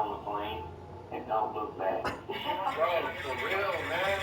on the plane and don't look back. Bro, for real, man.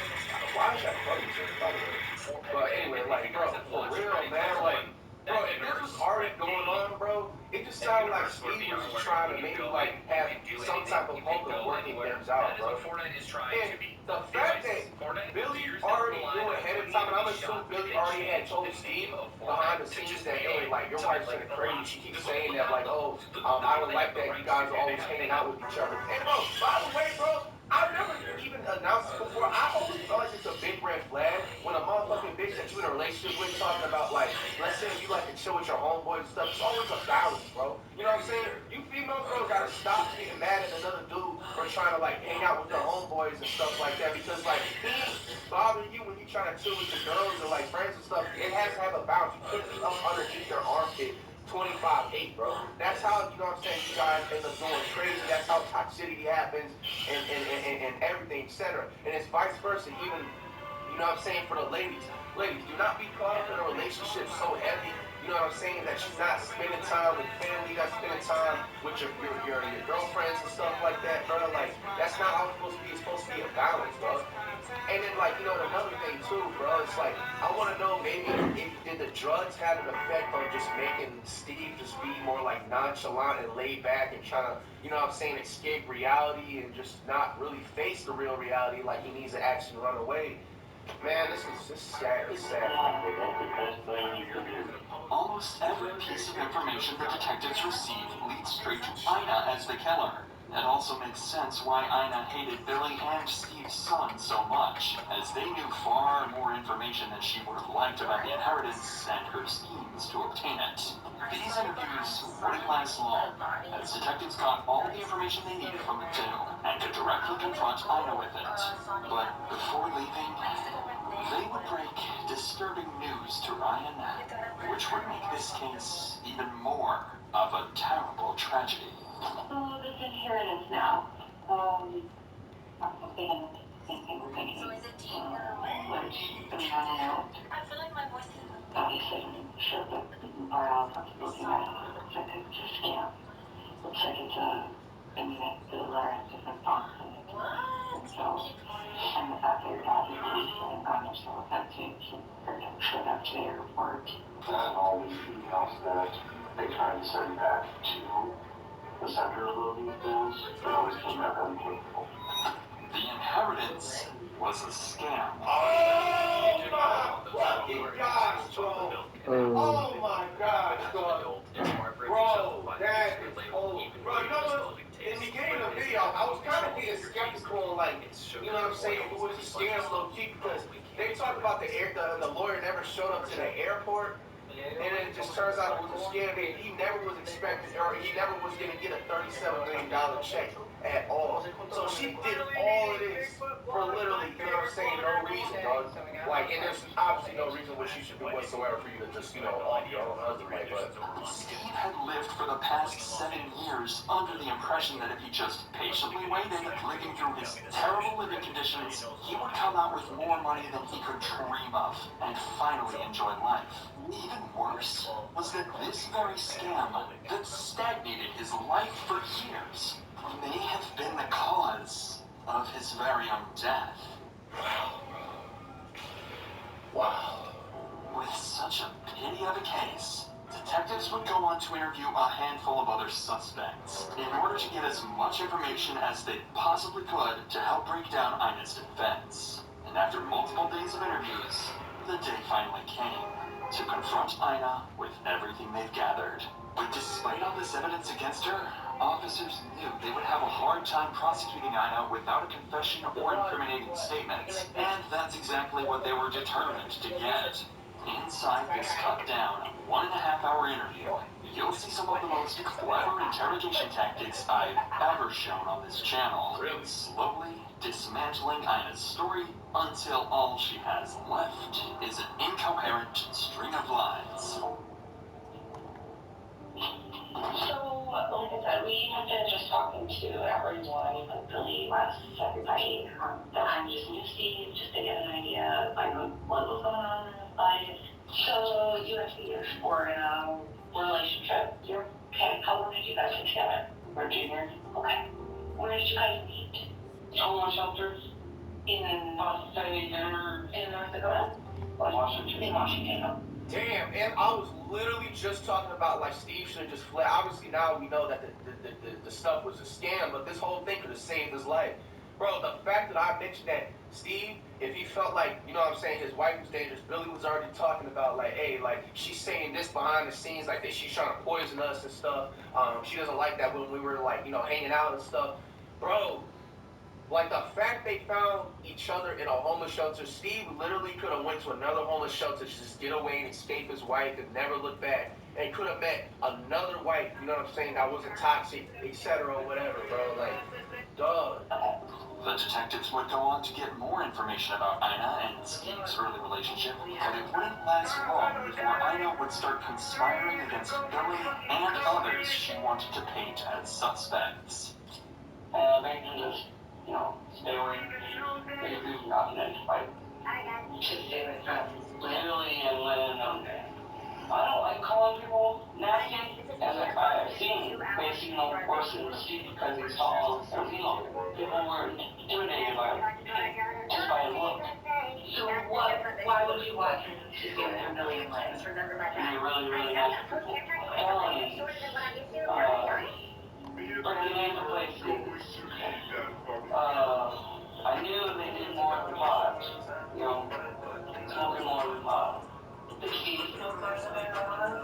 Why is that funny, by the way? But anyway, like, bro, for real, man, like, bro, if this was already going on, bro, it just sounded like Steve was just trying to maybe, like, have some type of hope of working things out, bro. And the fact that Billy already knew ahead of time, and I'm assuming Billy already had told Steve behind the scenes that, hey, like, your wife's getting crazy. She keeps saying that, like, oh, I don't like that you guys are always hanging out with each other. And, bro, by the way, bro, I never even announced it before. I always felt like it's a big red flag when a motherfucking bitch that you in a relationship with talking about, like, let's say you like to chill with your homeboys and stuff. It's always a balance, bro. You know what I'm saying? You female girls gotta stop getting mad at another dude for trying to, like, hang out with their homeboys and stuff like that, because, like, he bothering you when you trying to chill with your girls or, like, friends and stuff. It has to have a balance. You couldn't be up underneath their armpit 25-8, bro. That's how, you know what I'm saying, you guys end up doing crazy. That's how toxicity happens and everything, etc. And it's vice versa, even, you know what I'm saying, for the ladies. Ladies, do not be caught up in a relationship so heavy, you know what I'm saying, that she's not spending time with family, not spending time with your girlfriends and stuff like that, bro. Like, that's not how it's supposed to be. It's supposed to be a balance, bro. And then, like, you know, another thing too, bro, it's like, I want to know maybe if did the drugs have an effect on just making Steve just be more like nonchalant and laid back and trying to, you know what I'm saying, escape reality and just not really face the real reality, like he needs to actually run away. Man, this is sad. It's sad. Almost every piece of information the detectives receive leads straight to Ina as the killer. It also makes sense why Ina hated Billy and Steve's son so much, as they knew far more information than she would have liked about the inheritance and her schemes to obtain it. These interviews wouldn't last long, as detectives got all the information they needed from the tale and could directly confront Ina with it. But before leaving, they would break disturbing news to Ryan, which would make this case even more of a terrible tragedy. Oh, this inheritance now. And thinking, So is it deep or which, I mean, I don't know. I feel like my voice is Obviously, sure, but our outcomes looking at it looks like it's a scam. Looks like it's a, I mean, the letter has different fonts in it. So, and the fact that your dad is releasing on yourself, that seems very showed up to the airport. And all these emails that they tried to send back to the sender of these bills, it always came back unfaithful. The inheritance was a scam. Oh my fucking gosh, bro. Oh my gosh, bro. Bro, that is old. Bro, you know what? In the beginning of the video, I was kind of getting skeptical, like, you know what I'm saying, it was a scam low key, because they talked about the lawyer never showed up to the airport. And then it just turns out it was a scam, and he never was expected, or he never was going to get a $37 million check at all. So she did all of this for literally, you know what I'm saying, no reason, dog. Like, and there's obviously no reason what she should do whatsoever for you to just, you know, on your own husband, like, but Steve had lived for the past 7 years under the impression that if he just patiently waited, living through his terrible living conditions, he would come out with more money than he could dream of and finally enjoy life. Even worse was that this very scam that stagnated his life for years may have been the cause of his very own death. wow. With such a pity of a case, detectives would go on to interview a handful of other suspects in order to get as much information as they possibly could to help break down Ina's defense. And after multiple days of interviews, the day finally came to confront Ina with everything they've gathered. But despite all this evidence against her, officers knew they would have a hard time prosecuting Ina without a confession or incriminating statements, and that's exactly what they were determined to get. Inside this cut-down, 1.5-hour interview, you'll see some of the most clever interrogation tactics I've ever shown on this channel, slowly dismantling Ina's story until all she has left is an incoherent string of lies. So, like I said, we have been just talking to everyone, like Billy, Wes, everybody, that I'm just new Steve, just to get an idea, like, what was going on in his life. So, you guys were in a relationship. You're, okay, how long did you guys get together? We're juniors. Okay. Where did you guys meet? Homeless shelter In Saturday dinner in North Dakota? Washington. In Washington. Damn, and I was literally just talking about like Steve should have just fled. Obviously now we know that the stuff was a scam, but this whole thing could have saved his life. Bro, the fact that I mentioned that Steve, if he felt like, you know what I'm saying, his wife was dangerous, Billy was already talking about like, hey, like she's saying this behind the scenes, like that she's trying to poison us and stuff. She doesn't like that when we were like, you know, hanging out and stuff. Bro, like the fact they found each other in a homeless shelter, Steve literally could have went to another homeless shelter to just get away and escape his wife and never look back. And he could have met another wife, you know what I'm saying, that wasn't toxic, etc. or whatever, bro. Like, dog. The detectives would go on to get more information about Ina and Steve's early relationship, but it wouldn't last long before Ina would start conspiring against Billy and others she wanted to paint as suspects. They can just, you know, stay away. They do nothing to fight. Just stay away from Billy and Lynn. I don't like calling people nasty, as I've seen. They've seen no worse than Steve because he's tall. And, you know, people were intimidated by him, just by his look. So why would you want him to get a million legs? They're really, really nice people. Felonies, breaking into places. I knew they did more than pot, you know, smoking more than pot. Did he smoke more than marijuana?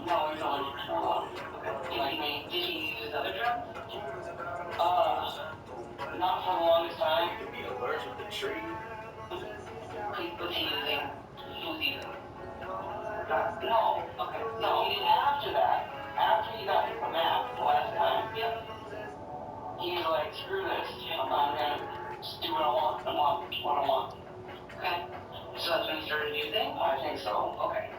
No, he's only like me. Did he use other drugs? Not for the longest time. You could be allergic to trees. Was he using? Who's using? No, Okay. no, he didn't after that. After he got hit the map the last time, he was like, screw this, I'm gonna just do what I want. Okay. So that's when he started using? I think so. Okay.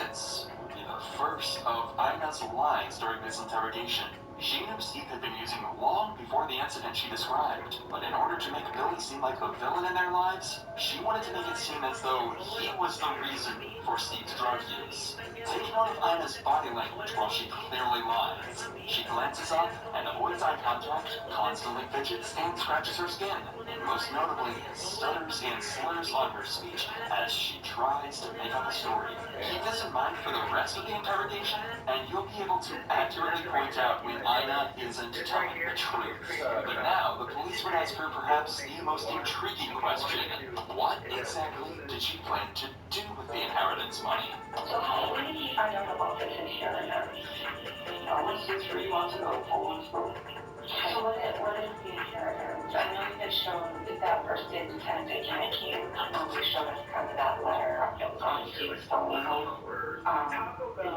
This would be the first of Ina's lies during this interrogation. She knew Steve had been using long before the incident she described, but in order to make Billy seem like the villain in their lives, she wanted to make it seem as though he was the reason for Steve's drug use. Take note of Ina's body language while she clearly lies. She glances up and avoids eye contact, constantly fidgets and scratches her skin, and most notably, stutters and slurs on her speech as she tries to make up a story. Keep this in mind for the rest of the interrogation, and you'll be able to accurately point out when Ina isn't telling the truth. But now, the police would ask her perhaps the most intriguing question. What exactly did she plan to do with the inheritance money? So when did he find out about this inheritance? I want to say 3 months ago, 4 months ago. So what is the inheritance? I know you had shown that first day Lieutenant Yankee, you showed us kind of that letter on Steve's phone.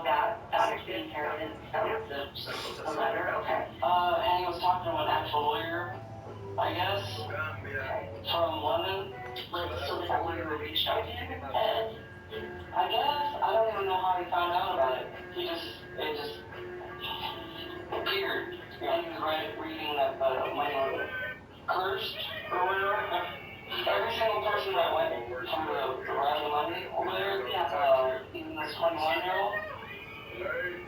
That is the inheritance? That was the letter? Okay. And he was talking to an actual lawyer, I guess, Okay. from London. So did that lawyer reach out to him? I guess, I don't even know how he found out about it. It just appeared. And he was reading that the money was cursed or whatever. Every single person that went from the Riley money over there, even this 21-year-old,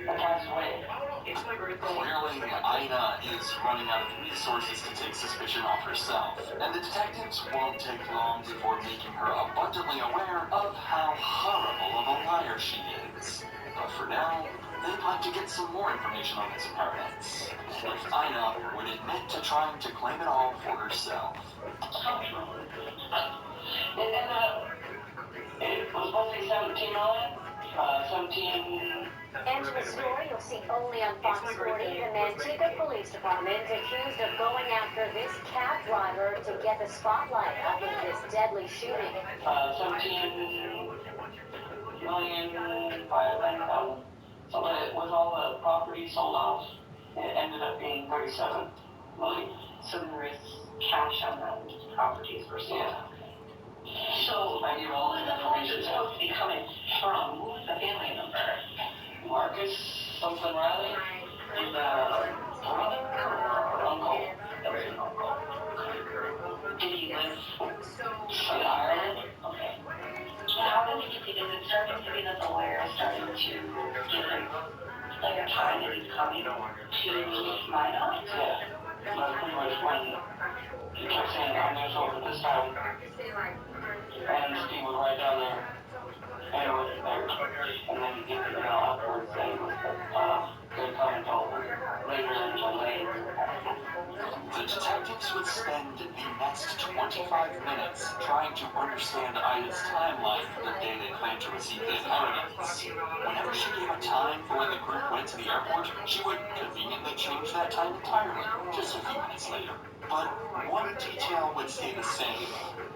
that passed away. Clearly, Ina is running out of resources to take suspicion off herself, and the detectives won't take long before making her abundantly aware of how horrible of a liar she is. But for now, they'd like to get some more information on this inheritance. If Ina would admit to trying to claim it all for herself. It was supposed to be 17 million? 17... End the story you'll see only on Fox 40. The Manteca Police Department accused of going after this cab driver to get the spotlight after this deadly shooting. 17 million, 500,000. So that with all the property sold off, it ended up being 37 million. So there is cash on those properties for sale. Yeah. So I need all who the is information information. supposed to be coming from? Who is the family member? Marcus, something Riley, Is brother or uncle? That was an uncle. Did he live in Ireland. Okay. How did he get, is it starting to be that the lawyer is starting to give him like a time that he's coming to Mina? Yeah. That's pretty much when he kept saying, I'm gonna show up at this time. And Steve was right down there. And was there. And then he gave the email afterwards saying, gonna come and tell them later and later. The detectives would spend the next 25 minutes trying to understand Ida's timeline for the day they planned to receive the inheritance. Whenever she gave a time for when the group went to the airport, she would conveniently change that time entirely, just a few minutes later. But one detail would stay the same.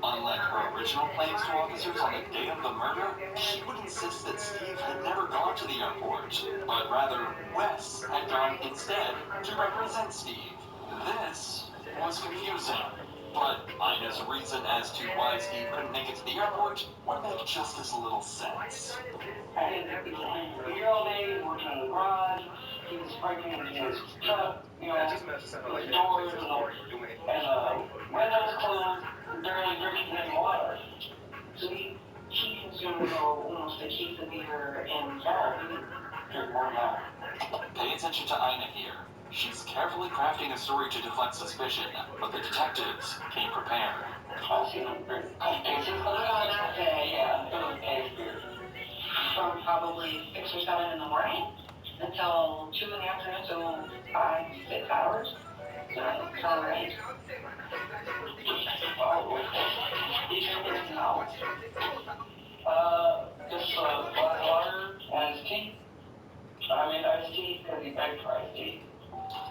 Unlike her original claims to officers on the day of the murder, she would insist that Steve had never gone to the airport, but rather Wes had gone instead to represent Steve. This was confusing, but Ina's reason as to why Steve couldn't make it to the airport would make just as little sense. And he was here all day, working in the garage. He was breaking into his truck, his doors, and windows closed, barely drinking any water. So he consumed almost a case of beer and salt. He didn't drink more than that. Pay attention to Ina here. She's carefully crafting a story to deflect suspicion, but the detectives came prepared. I've seen him drink a case of that day, yeah, it was a case of beer. From probably 6 or 7 in the morning until 2 in the afternoon, so 5, 6 hours. So that's all right. Did you drink anything else? Just black water and his tea. I made iced tea because he begged for iced tea.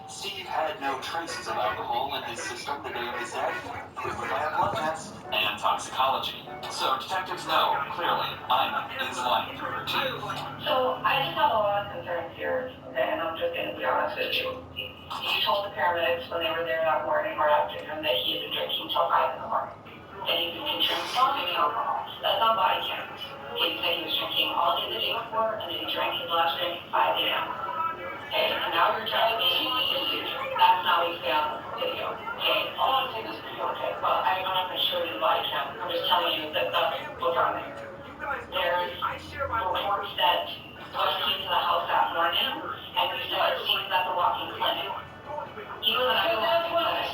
Steve had no traces of alcohol in his system the day of his death, proven by a blood test and toxicology. So detectives know, clearly, Ina is lying through her teeth. So I just have a lot of concerns here, and I'm just going to be honest with you. You told the paramedics when they were there that morning or afternoon that he had been drinking until 5 in the morning. And he'd been consuming alcohol. That's not body counts. He said he was drinking all day the day before, and then he drank his last drink at 5 a.m. Okay, and now you're telling me that's not what you found on the video. Okay, all I'm saying is video, okay? Well, I'm not going to show you the body count. I'm just telling you that that's what's on there. There's reports that Wes came to the house that morning, and we said he was at the walking clinic. He was at the walking clinic.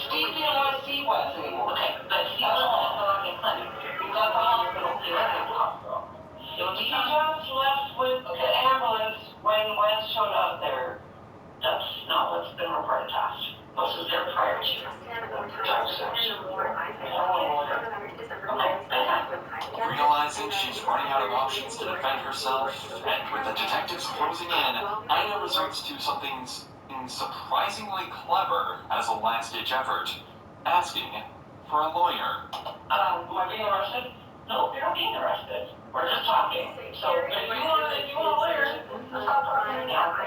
Steve didn't want to see Wes anymore. Okay, but he was at the walking clinic. He was at the hospital. He was at the hospital. It was He just left with the ambulance when Wes showed up there. That's not what's been reported to us. Wes was there prior to drug search. Realizing she's running out of options to defend herself, and with the detectives closing in, Ina resorts to something surprisingly clever as a last-ditch effort, asking for a lawyer. Am I being arrested? No, you're not being arrested. We're just talking. So if you want a lawyer, let's stop talking now.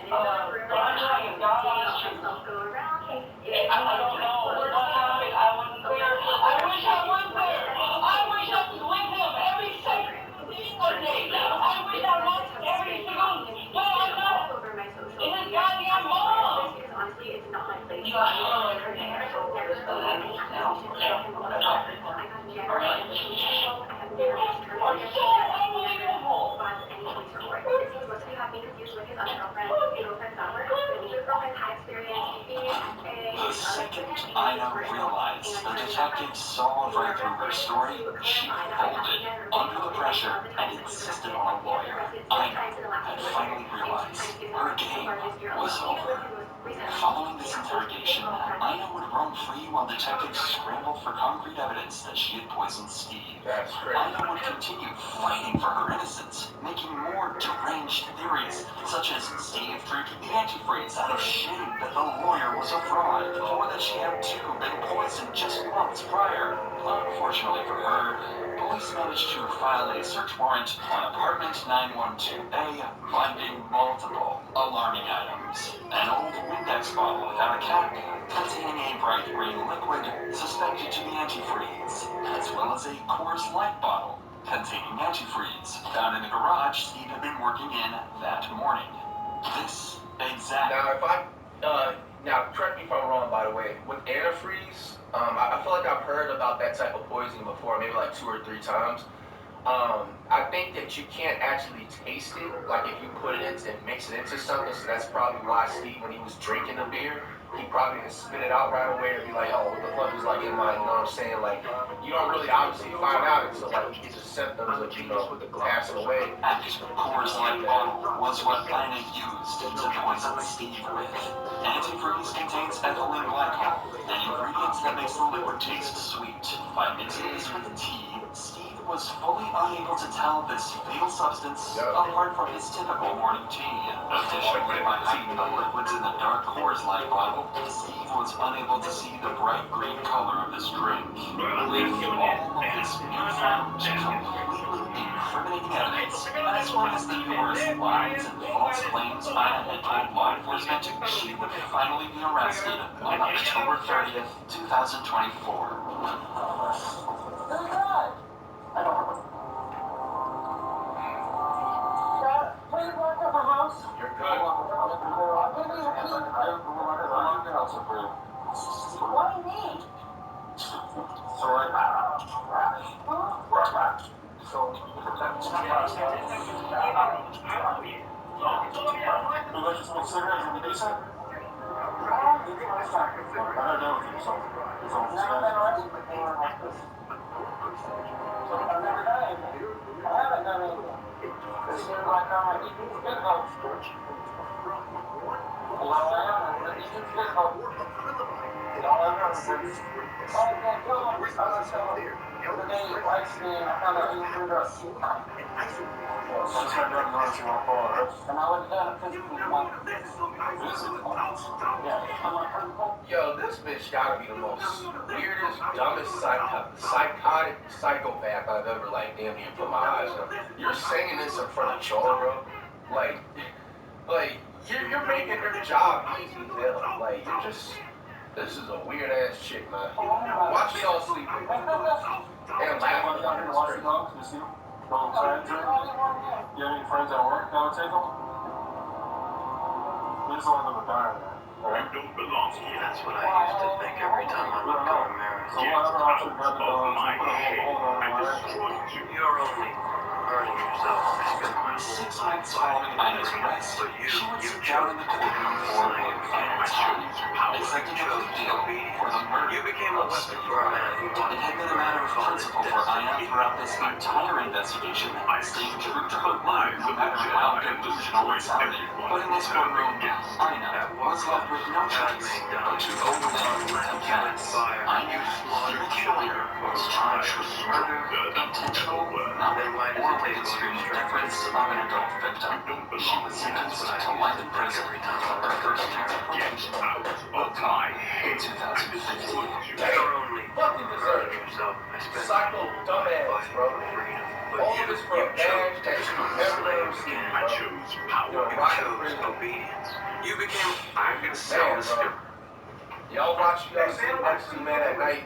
But I'm telling you, God honest truth. I don't know what happened. I wasn't there. I wish I was there. I wish I was with him every second day. I wish I was every single day. But I'm not. It's his goddamn mom. You got to know her name. Now, okay, I'm gonna talk. All right. Are so unbelievable. The second Ina realized the detective saw right through her story, she folded under the pressure and insisted on a lawyer. Ina had finally realized her game was over. Following this interrogation, Ina would roam free while detectives scrambled for concrete evidence that she had poisoned Steve. That's crazy. Ina would continue fighting for her innocence, making more deranged theories, such as Steve drinking the antifreeze out of shame that the lawyer was a fraud, or that she had too been poisoned just months prior. Unfortunately for her, police managed to file a search warrant on apartment 912A, finding multiple alarming items. An old Windex bottle without a cap, containing a bright green liquid suspected to be antifreeze, as well as a Coors Light bottle containing antifreeze, found in the garage Steve had been working in that morning. This exact... Now, correct me if I'm wrong, by the way. With antifreeze, I feel like I've heard about that type of poisoning before, maybe like 2 or 3 times. I think that you can't actually taste it, like if you put it into and mix it into something. So that's probably why Steve, when he was drinking the beer, he probably didn't spit it out right away or be like, oh, what the fuck is like in my, you know what I'm saying? Like, you don't really obviously find out until like he gets the symptoms of, you know, passing away. And Coors Light bottle was what Ina used to poison Steve with. Antifreeze contains ethylene glycol, an ingredient that makes the liquid taste sweet. By mixing this with the tea, Steve was fully unable to tell this fatal substance apart from his typical morning tea. Additionally, by hiding the liquids in the dark Coors Light bottle, Steve was unable to see the bright green color of his drink. With all of this newfound, completely incriminating evidence, as well as the numerous lies and false claims Ina had told law enforcement, she would finally be arrested on October 30th, 2024. I don't know. Dad, please walk to the house. You're good. I'll give you the key. What do you need? I've never done anything. I haven't done anything. This seems like I'm eating good hope. Well, I am. Eating good hope. All I've done is I can't kill him. I don't tell him. The day he likes me and I found out he screwed up. And I would have done it physically. Yeah. I'm like, Yo, this bitch gotta be the most weirdest, dumbest, psychotic psychopath I've ever, like, damn near put my eyes on. You're saying this in front of Joel, bro. Like, you're making her job easy, hell. Like, you're just, this is a weird ass chick, man. Watch y'all sleep. And laugh on y'all. You have any friends at work that would take them? We just want them to die, man. You don't belong here. That's what I used to think every time I looked in the mirror. So whatever option you have to go, my put a hold on I my destroyed you. You're only hurting yourself. 6 months following Ina's arrest, she would sit down in the courtroom for a time, accepting a plea deal for the murder You became a weapon for a man who It had been a matter of principle for Ina throughout this entire investigation, staying true to her word no matter how delusional it sounded. But in this courtroom, Ina was left with no choice but to overturn the facts. Ina, the killer, was charged with murder, intentional, or with extreme indifference of an adult victim. She was sentenced to life in prison. Her first term of probation will come in 2015. Fucking deserve it. Psycho dumbass, bro. All of this for a badge that you never seen, bro. You're a rotten prison. Obedience. You became. I can Man, bro. Y'all watch you guys sit next to you, man, at night.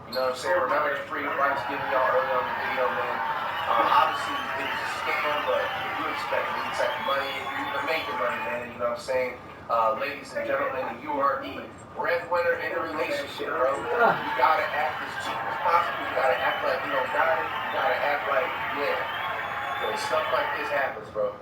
You know what I'm saying? Remember the free advice giving y'all earlier on the video, man. Obviously, it was a scam, but if you expect any type of money, if you're even making money, man, you know what I'm saying? Ladies and gentlemen, you are the breadwinner in a relationship, bro. You gotta act as cheap as possible. You gotta act like you don't got it. You gotta act like, yeah. Because stuff like this happens, bro.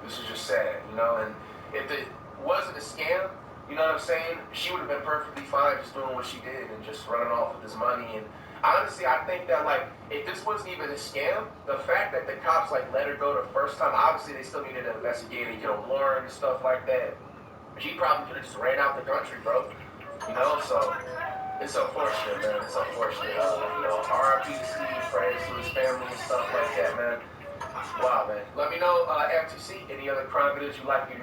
This is just sad, you know? And if it wasn't a scam, you know what I'm saying? She would have been perfectly fine just doing what she did and just running off with this money. And honestly, I think that, like, if this wasn't even a scam, the fact that the cops, like, let her go the first time, obviously they still needed to investigate and get a warrant and stuff like that. She probably could have just ran out the country, bro. You know, so it's unfortunate, man. It's unfortunate. You know, RIP to Steve, prayers to his family and stuff like that, man. Wow, man. Let me know, FTC, any other crime videos you'd like me to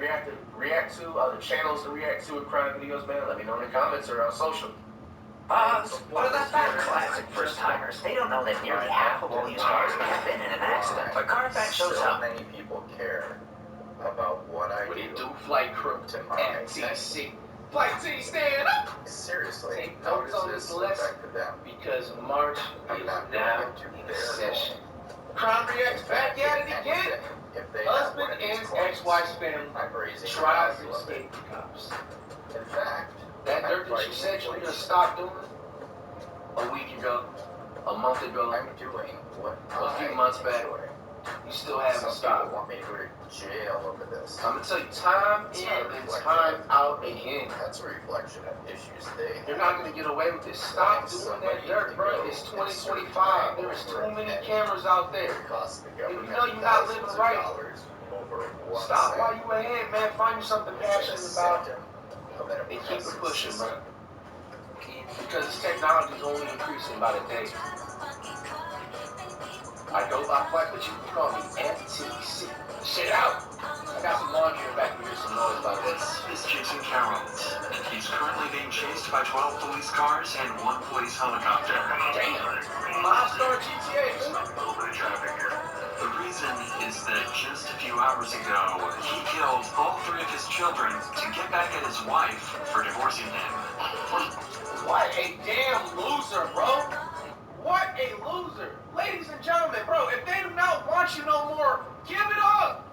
react to, other channels to react to with crime videos, man. Let me know in the comments or on social. What about that classic first-timers? They don't know that nearly half of all these cars have been in an accident. But Carfax shows So how many people care about what I What do you do. do? Flight crew to FTC. Flight T, stand up! Seriously, Take how notes on does this this list affect them? because March I'm is not now going to in bear session. Crime Reacts back at it again. If they have Husband one of these and coins, ex-wife's family I'm raising the tries value to of it. escape the cops. In fact, That I'm dirt that you fighting said you were gonna inflation. stop doing a week ago, a month ago, I'm doing what a few months back, enjoy. you still haven't Some stopped. people want me to go to jail over this. I'm gonna tell you, time It's in not a and reflection time of out me. again. That's a reflection of issues they You're not gonna get away with this. Stop doing that dirt, bro. It's 2025. There is too many cameras out there. It costs the And government you know you're not living thousands of right. dollars over one Stop cent. while you ahead, man. Find you something It's a passionate about symptom of an and keep it oppressive pushing, system. bro. Because this technology is only increasing by the day. I go by flight, but you can call me FTC. Shit out! I got some laundry in the back. You hear some noise by the way. This is Jason Carroll. He's currently being chased by 12 police cars and 1 police helicopter. Damn! 5-star GTA. The reason is that just a few hours ago, he killed all 3 of his children to get back at his wife for divorcing him. What a damn loser, bro! What a loser! Ladies and gentlemen, bro, if they do not want you no more, give it up!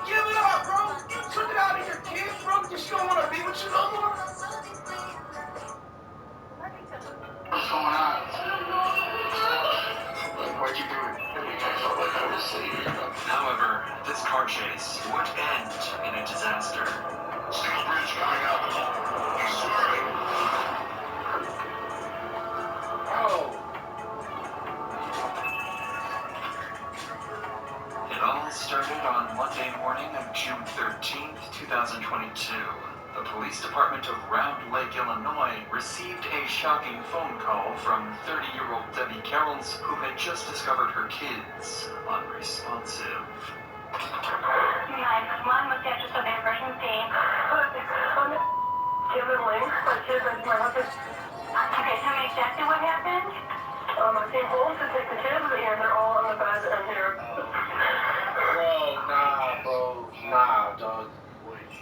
Give it up, bro! You took it out of your kids, bro, because she don't want to be with you no more? What's going on? What'd you do? However, this car chase would end in a disaster. Steel bridge coming out. He's swerving. Bro. It all started on Monday morning of June 13th, 2022. The police department of Round Lake, Illinois received a shocking phone call from 30-year-old Debbie Carrolls, who had just discovered her kids unresponsive. 911, what's the address of the emergency? Okay, tell me exactly what happened. I came home to take the kids and they're all on the bed and here. Bro, nah, dog.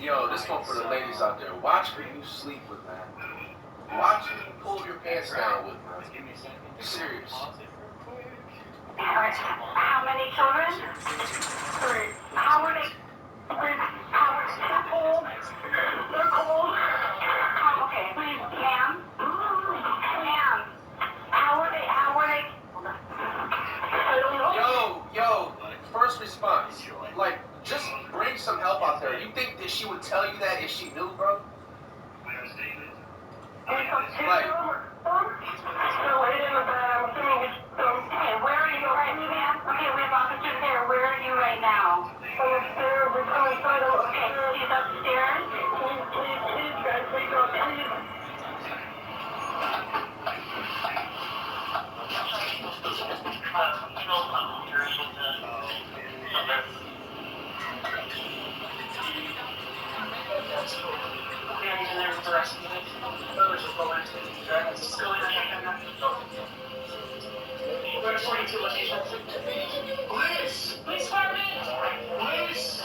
Yo, this one for the ladies out there. Watch who you sleep with, man. Watch who you pull your pants down with, man. Serious. Alright, how many children? 3. How were they? They're cold. They're cold. Oh, okay, please, ma'am. Ma'am. How were they? I don't know. Yo, first response. Like, just bring some help out there. You think that she would tell you that if she knew, bro? Like, They're laid in the bed. I'm assuming it's Okay, where are you right now, ma'am? Okay, we have officers there. Where are you right now? I'm upstairs. We're coming inside. I'm Okay, upstairs. she's upstairs. Please, guys, wake up, please. Police! Police department! Police!